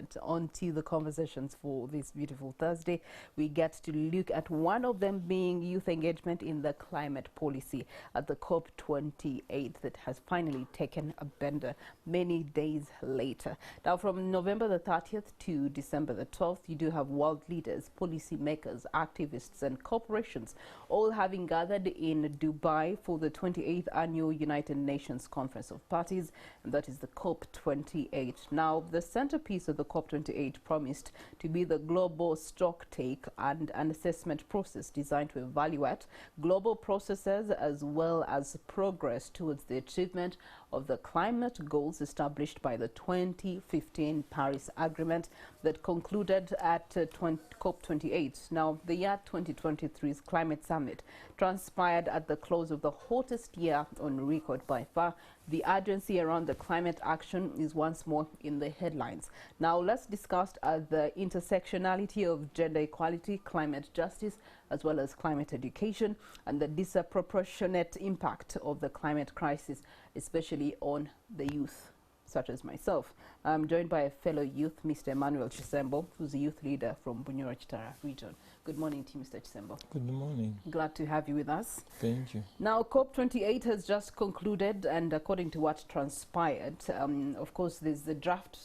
engagement. On to the conversations for this beautiful Thursday. We get to look at one of them being youth engagement in the climate policy at the COP28 that has finally taken a bender many days later. Now, from November the 30th to December the 12th, you do have world leaders, policymakers, activists and corporations all having gathered in Dubai for the 28th annual United Nations Conference of Parties, and that is the COP28. Now, the centerpiece of the COP28 promised to be the Global Stocktake and an assessment process designed to evaluate global processes as well as progress towards the achievement of the climate goals established by the 2015 Paris Agreement that concluded at COP28. Now, the year 2023's Climate Summit transpired at the close of the hottest year on record by far. The urgency around the climate action is once more in the headlines. Now, let's discuss the intersectionality of gender equality, climate justice, as well as climate education, and the disproportionate impact of the climate crisis, especially on the youth, such as myself. I'm joined by a fellow youth, Mr. Emmanuel Kisembo, who's a youth leader from Bunyoro Kitara region. Good morning to you, Mr. Kisembo. Good morning. Glad to have you with us. Thank you. Now, COP28 has just concluded, and according to what transpired, of course, there's the draft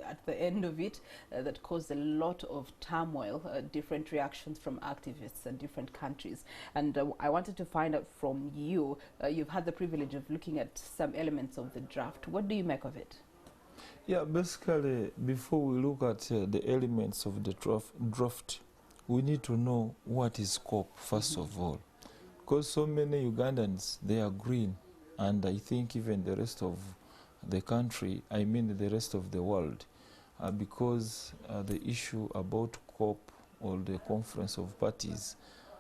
at the end of it that caused a lot of turmoil, different reactions from activists in different countries. And I wanted to find out from you, you've had the privilege of looking at some elements of the draft. What do you make of it? Yeah, basically, before we look at the elements of the draft, we need to know what is COP, first of all. Because so many Ugandans, they are green, and I think even the rest of the country, I mean the rest of the world, because the issue about COP or the Conference of Parties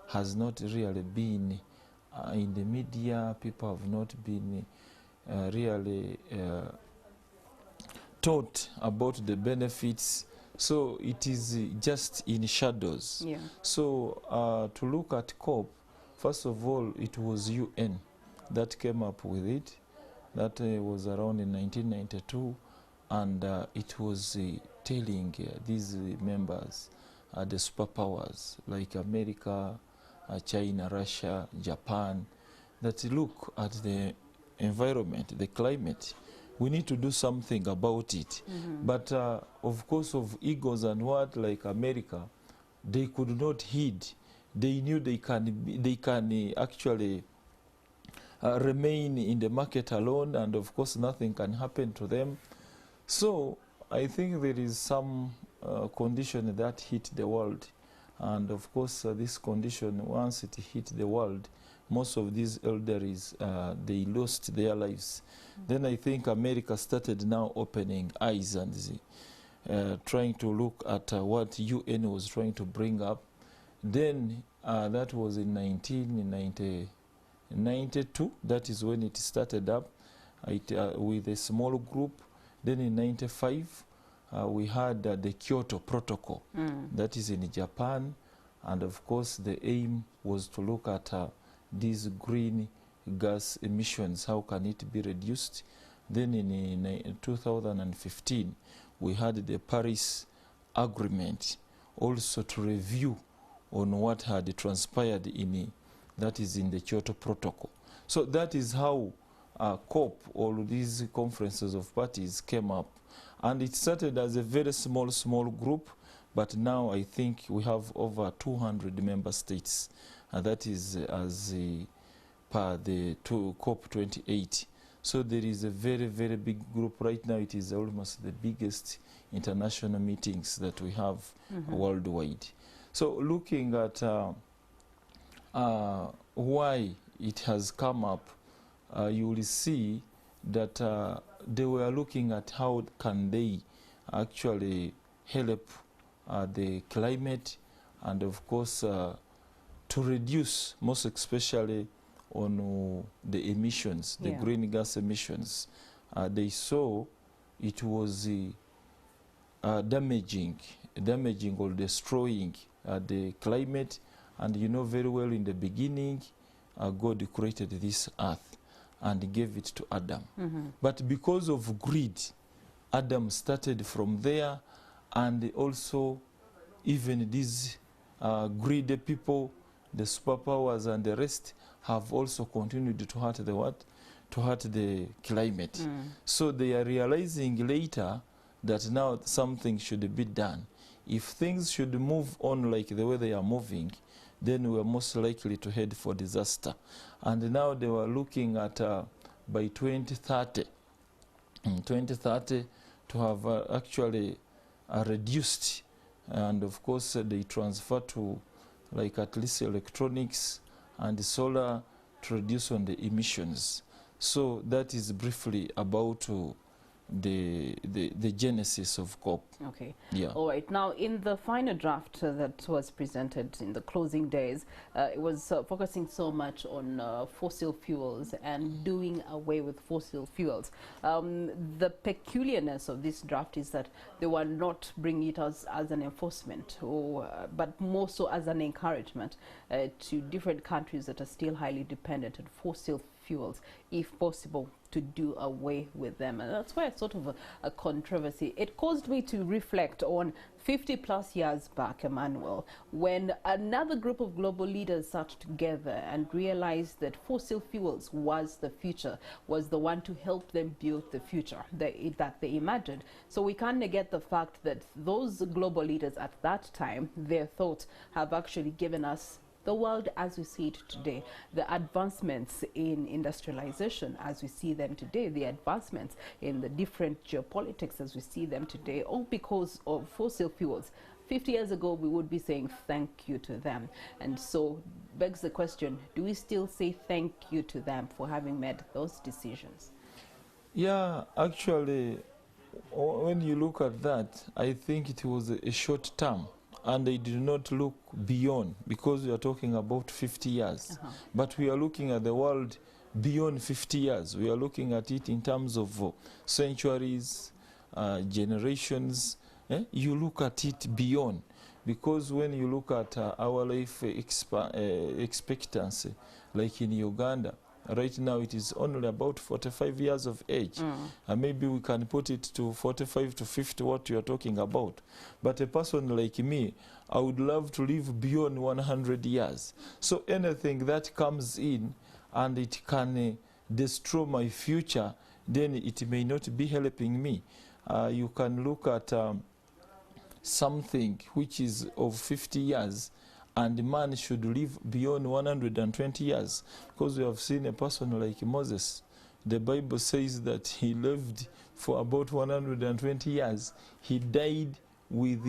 has not really been in the media. People have not been really taught about the benefits, so it is just in shadows. Yeah. So to look at COP, first of all, it was UN that came up with it. That was around in 1992, and it was telling these members, the superpowers like America, China, Russia, Japan, that look at the environment, the climate. We need to do something about it. But of course, of egos and what, like America, they could not heed. They knew they can actually remain in the market alone, and of course nothing can happen to them. So I think there is some condition that hit the world, and of course this condition, once it hit the world, most of these elderlies, they lost their lives. Then I think America started now opening eyes and trying to look at what UN was trying to bring up. Then that was in 1992. That is when it started up with a small group. Then in 95, we had the Kyoto Protocol. That is in Japan. And of course, the aim was to look at these green gas emissions, how can it be reduced. Then in 2015, we had the Paris Agreement also to review on what had transpired that is in the Kyoto Protocol. So that is how COP, all these conferences of parties came up. And it started as a very small group, but now I think we have over 200 member states. And that is as per the COP28. So there is a very big group. Right now it is almost the biggest international meetings that we have worldwide. So looking at why it has come up, you will see that they were looking at how can they actually help the climate, and of course to reduce, most especially on the emissions, the green gas emissions. They saw it was damaging or destroying the climate. And you know very well, in the beginning, God created this earth and gave it to Adam. But because of greed, Adam started from there and also even these greedy people, the superpowers and the rest, have also continued to hurt the what? To hurt the climate. So they are realizing later that now something should be done. If things should move on like the way they are moving, then we are most likely to head for disaster. And now they were looking at by 2030, to have actually reduced, and of course they transfer to like at least electronics and solar to reduce on the emissions. So that is briefly about the genesis of COP. Okay. Yeah. All right. Now, in the final draft that was presented in the closing days, it was focusing so much on fossil fuels and doing away with fossil fuels. The peculiarness of this draft is that they were not bringing it as an enforcement, but more so as an encouragement to different countries that are still highly dependent on fossil fuels, if possible, to do away with them. And that's why it's sort of a controversy. It caused me to reflect on 50 plus years back, Emmanuel, when another group of global leaders sat together and realized that fossil fuels was the future, was the one to help them build the future that they imagined. So we can't negate the fact that those global leaders at that time, their thoughts have actually given us the world as we see it today, the advancements in industrialization as we see them today, the advancements in the different geopolitics as we see them today, all because of fossil fuels. 50 years ago, we would be saying thank you to them. And so begs the question, do we still say thank you to them for having made those decisions? Yeah, actually, when you look at that, I think it was a short term. And they did not look beyond, because we are talking about 50 years. But we are looking at the world beyond 50 years. We are looking at it in terms of centuries, generations. You look at it beyond. Because when you look at our life expectancy, like in Uganda, right now it is only about 45 years of age. And maybe we can put it to 45 to 50, what you are talking about. But a person like me, I would love to live beyond 100 years. So anything that comes in and it can destroy my future, then it may not be helping me. You can look at something which is of 50 years, and man should live beyond 120 years. Because we have seen a person like Moses. The Bible says that he lived for about 120 years. He died with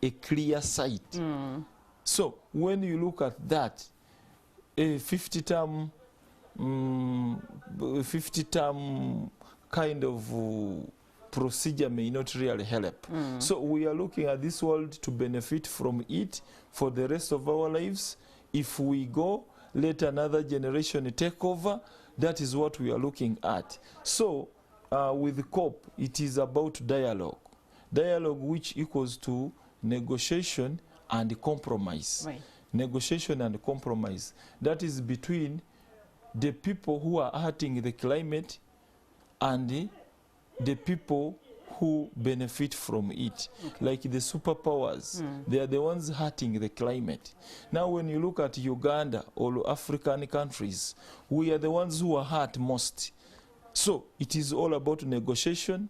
a clear sight. So when you look at that, a 50-term kind of procedure may not really help. So we are looking at this world to benefit from it for the rest of our lives. If we go, let another generation take over. That is what we are looking at. So with COP, it is about dialogue. Dialogue which equals to negotiation and compromise. Right. Negotiation and compromise. That is between the people who are hurting the climate and the people who benefit from it, like the superpowers. They are the ones hurting the climate. Now when you look at Uganda or African countries, we are the ones who are hurt most. So it is all about negotiation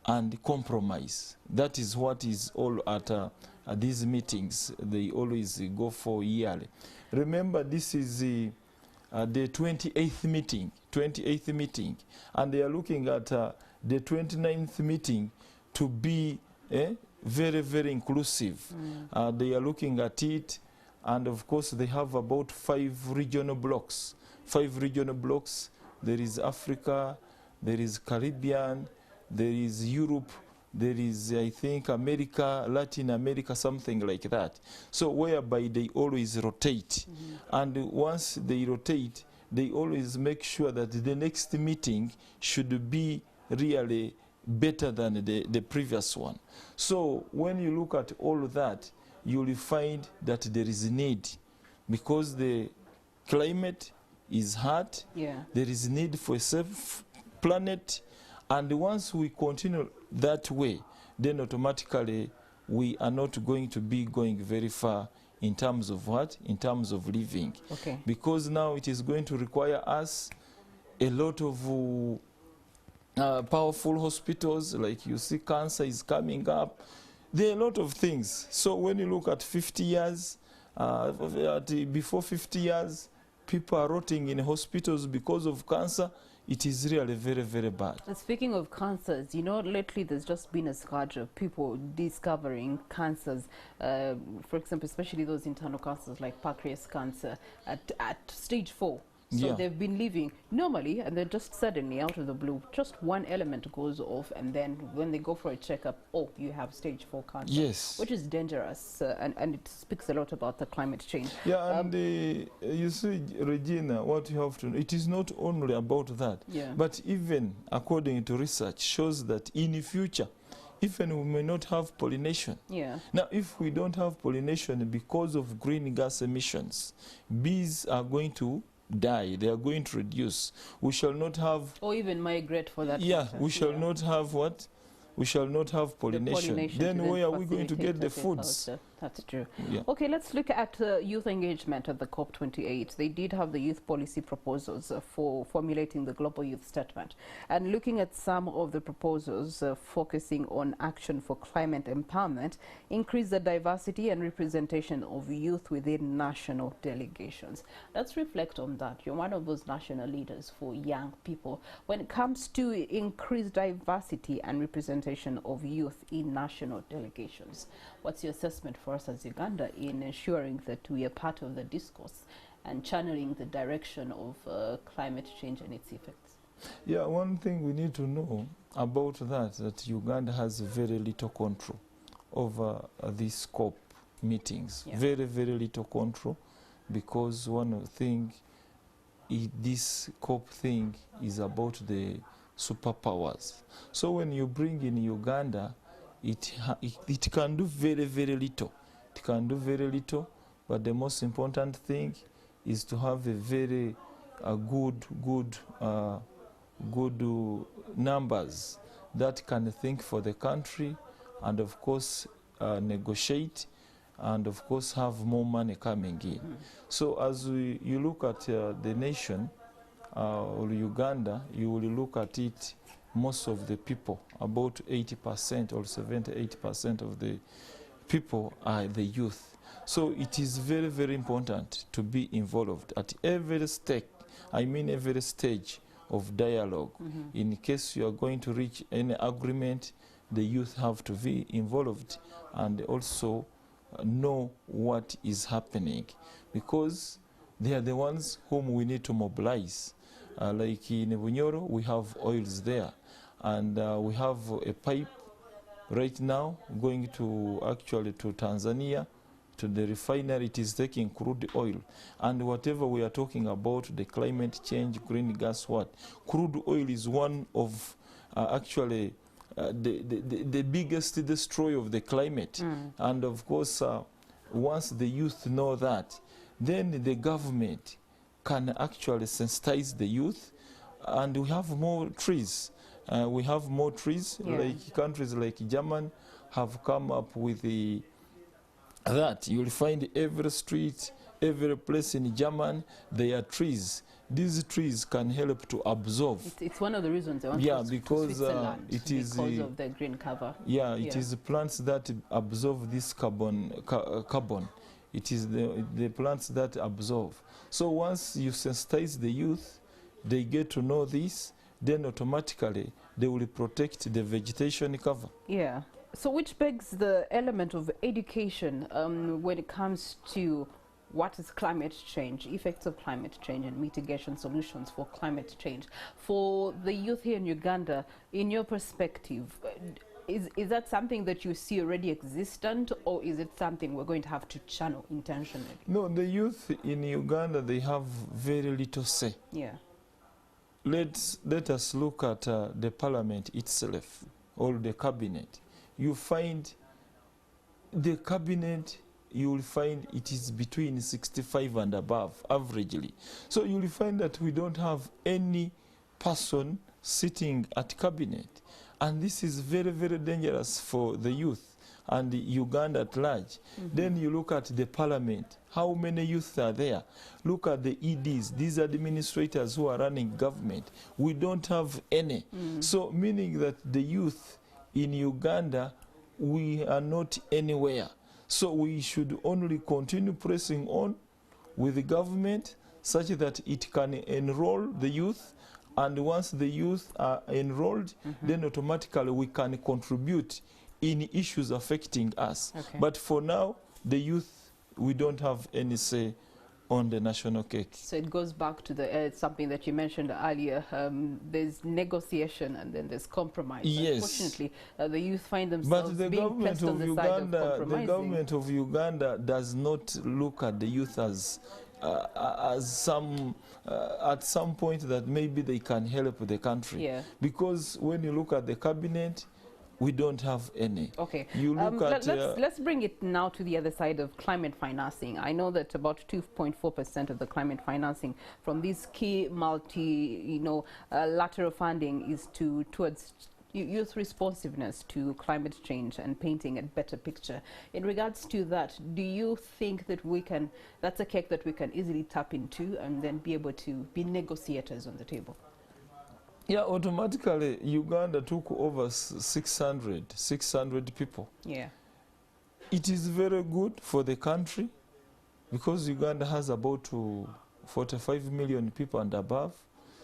and compromise. That is what is all at these meetings. They always go for yearly. Remember, this is the 28th meeting, and they are looking at the 29th meeting to be very, very inclusive. They are looking at it, and of course they have about 5 regional blocks. There is Africa, there is Caribbean, there is Europe, there is, I think, America, Latin America, something like that. So whereby they always rotate. And once they rotate, they always make sure that the next meeting should be really better than the previous one. So when you look at all of that, you will find that there is a need, because the climate is hard. There is need for a safe planet. And once we continue that way, then automatically we are not going to be going very far in terms of what? In terms of living. Okay. Because now it is going to require us a lot of powerful hospitals, like you see cancer is coming up. There are a lot of things. So when you look at 50 years, before 50 years, people are rotting in hospitals because of cancer. It is really very, very bad. Speaking of cancers, you know, lately there's just been a scourge of people discovering cancers, for example, especially those internal cancers like pancreas cancer at stage 4. So Yeah. they've been living normally, and then just suddenly, out of the blue, just one element goes off, and then when they go for a checkup, oh, you have stage 4 cancer. Yes. Which is dangerous, and it speaks a lot about the climate change. Yeah, and you see, Regina, what you have to know, it is not only about that, Yeah. but even according to research shows that in the future, even we may not have pollination. Yeah. Now, if we don't have pollination because of green gas emissions, bees are going to die, they are going to reduce. We shall not have, Or even migrate for that yeah, matter. we shall Yeah. not have what? We shall not have pollination. Then to where are we going to get the facilitate foods? agriculture. That's true. Yeah. Okay, let's look at youth engagement at the COP28. They did have the youth policy proposals for formulating the global youth statement. And looking at some of the proposals focusing on action for climate empowerment, increase the diversity and representation of youth within national delegations. Let's reflect on that. You're one of those national leaders for young people. When it comes to increased diversity and representation of youth in national delegations, what's your assessment for us as Uganda in ensuring that we are part of the discourse and channeling the direction of climate change and its effects? Yeah, one thing we need to know about that Uganda has very little control over these COP meetings. Yeah. Very, very little control, because one of the things, this COP thing is about the superpowers. So when you bring in Uganda, it can do very, very little. It can do very little, but the most important thing is to have a very good numbers that can think for the country, and of course negotiate, and of course have more money coming in. So as you look at the nation or Uganda, you will look at it, most of the people, about 80% or 78% of the people are the youth. So it is very, very important to be involved at every step, every stage of dialogue. In case you are going to reach any agreement, the youth have to be involved and also know what is happening, because they are the ones whom we need to mobilize. Like in Bunyoro, we have oils there, and we have a pipe right now going to actually to Tanzania, to the refinery. It is taking crude oil, and whatever we are talking about, the climate change, green gas, crude oil is one of actually the biggest destroyer of the climate. And of course, once the youth know that, then the government can actually sensitize the youth, and we have more trees. We have more trees, Yeah. like countries like Germany have come up with that. You'll find every street, every place in Germany, there are trees. These trees can help to absorb. It's one of the reasons I want Yeah, to because Switzerland, it is because of the green cover. Yeah, it Yeah. is the plants that absorb this carbon. It is the plants that absorb. So once you sensitize the youth, they get to know this, then automatically they will protect the vegetation cover. Yeah. So which begs the element of education when it comes to what is climate change, effects of climate change and mitigation solutions for climate change. For the youth here in Uganda, in your perspective, is that something that you see already existent, or is it something we're going to have to channel intentionally? No, the youth in Uganda, they have very little say. Yeah. Let us look at the parliament itself, or the cabinet. You find the cabinet, you will find it is between 65 and above, averagely. So you will find that we don't have any person sitting at cabinet. And this is very, very dangerous for the youth and Uganda at large. Then you look at the parliament. How many youth are there? Look at the EDs, these administrators who are running government. We don't have any. So meaning that the youth in Uganda, we are not anywhere. So we should only continue pressing on with the government such that it can enroll the youth, and once the youth are enrolled, then automatically we can contribute in issues affecting us. But for now, the youth, we don't have any say on the national cake. So it goes back to the something that you mentioned earlier. There's negotiation and then there's compromise. Yes. Unfortunately, the youth find themselves being pressed on the side of compromising. The government of Uganda does not look at the youth as some at some point that maybe they can help the country. Because when you look at the cabinet, we don't have any. Okay. You look at let's bring it now to the other side of climate financing. I know that about 2.4% of the climate financing from these key lateral funding is towards youth responsiveness to climate change and painting a better picture. In regards to that, do you think that that's a cake that we can easily tap into and then be able to be negotiators on the table? Yeah, automatically Uganda took over 600 people. Yeah. It is very good for the country because Uganda has about 45 million people and above.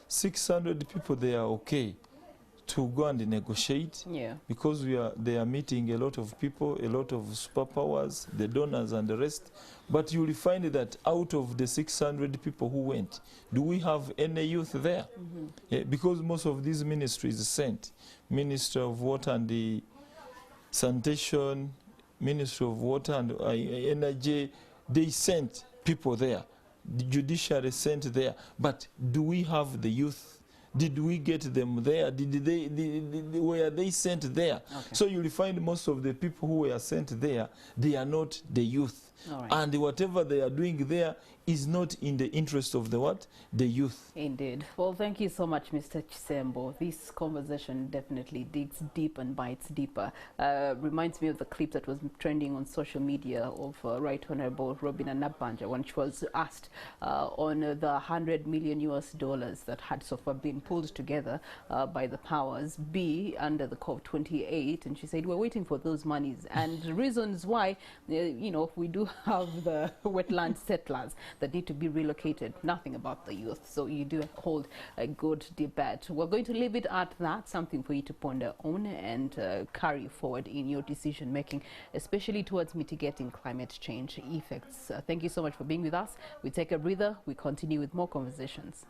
600 people, they are okay to go and negotiate, because they are meeting a lot of people, a lot of superpowers, the donors and the rest. But you will find that out of the 600 people who went, do we have any youth there? Because most of these ministries sent, Ministry of Water and the Sanitation, Ministry of Water and Energy, they sent people there. The judiciary sent there. But do we have the youth? Did we get them there? Were they sent there? So you'll find most of the people who were sent there, they are not the youth. And whatever they are doing there is not in the interest of the what? The youth. Indeed. Well, thank you so much, Mr. Kisembo. This conversation definitely digs deep and bites deeper. Reminds me of the clip that was trending on social media of Right Honorable Robina Nabanja when she was asked on the $100 million that had so far been pulled together by the powers be under the COP28, and she said we're waiting for those monies, and the reasons why we do have the wetland settlers that need to be relocated. Nothing about the youth. So you do hold a good debate. We're going to leave it at that, something for you to ponder on and carry forward in your decision making, especially towards mitigating climate change effects. Thank you so much for being with us. We take a breather. We continue with more conversations.